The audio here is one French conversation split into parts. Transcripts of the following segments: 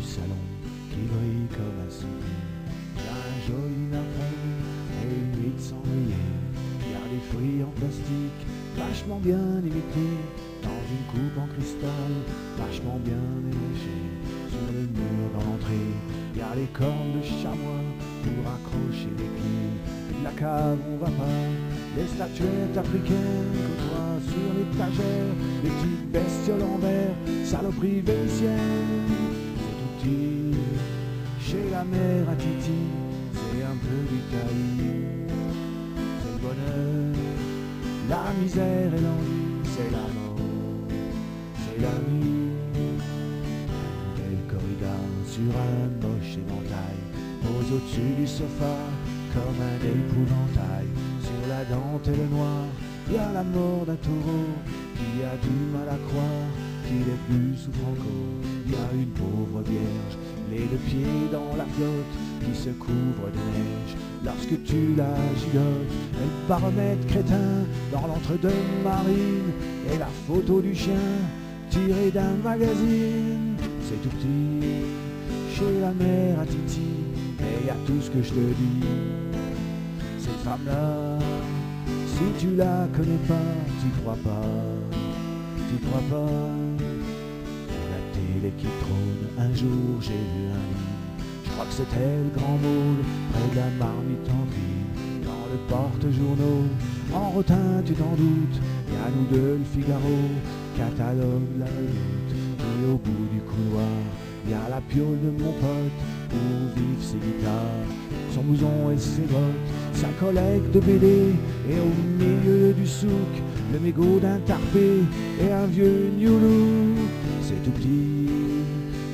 salon qui brille comme un souvenir. Y a un joli naufrage et une huile cendrier. Y a des fruits en plastique vachement bien imités dans une coupe en cristal vachement bien éléchée sur le mur dans l'entrée. Y a les cornes de chamois pour accrocher les clés. Et de la cave on va pas, les statuettes africaines côtoient sur l'étagère, les petites bestioles en verre, saloperies vénitiennes. C'est tout petit, chez la mère à Titi, c'est un peu d'Italie. C'est le bonheur, la misère et l'ennui, c'est la mort, c'est la nuit. Un bel corridor sur un moche éventail pose au-dessus du sofa comme un épouvantail. Sur la dentelle noire, y a la mort d'un taureau qui a du mal à croire qu'il est plus sous Franco. Y a une pauvre vierge, les deux pieds dans la flotte, qui se couvre de neige. Lorsque tu la gigotes, elle va remettre crétin dans l'entre-deux marine. Et la photo du chien tirée d'un magazine. C'est tout petit, chez la mère à Titi, mais y a tout ce que je te dis. Cette femme-là, si tu la connais pas, t'y crois pas, t'y crois pas. Sur la télé qui trône, un jour j'ai vu un livre, je crois que c'était le grand môle, près de la marmite en cuivre. Dans le porte-journaux, en rotin tu t'en doutes, y a nous deux le Figaro, catalogue la redoute. Et au bout du couloir, y a la piole de mon pote, pour vivre ses guitares, son blouson et ses bottes, sa collecte de BD, et au milieu du souk, le mégot d'un tarpé et un vieux New Look. C'est tout petit,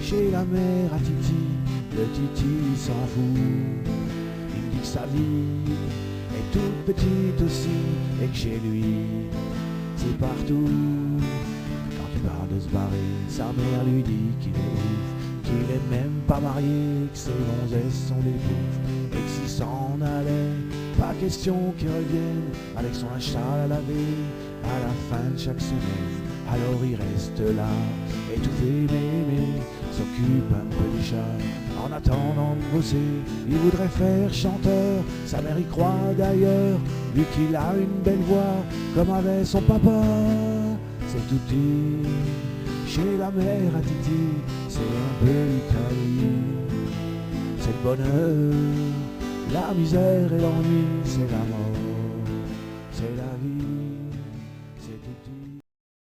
chez la mère à Titi, le Titi s'en fout. Il me dit que sa vie est toute petite aussi, et que chez lui, c'est partout. Quand il parle de se barrer, sa mère lui dit qu'il est ouf, qu'il est même pas marié, que ses gonzesses sont des bouffes, et que s'il s'en allait, pas question qu'il revienne avec son linge sale à laver à la fin de chaque semaine. Alors il reste là, étouffé mais s'occupe un peu du chat. En attendant de bosser, il voudrait faire chanteur, sa mère y croit d'ailleurs, vu qu'il a une belle voix comme avait son papa. C'est tout petit, chez la mère à Titi, c'est un peu l'Italie. C'est le bonheur, la misère et l'ennui, c'est la mort.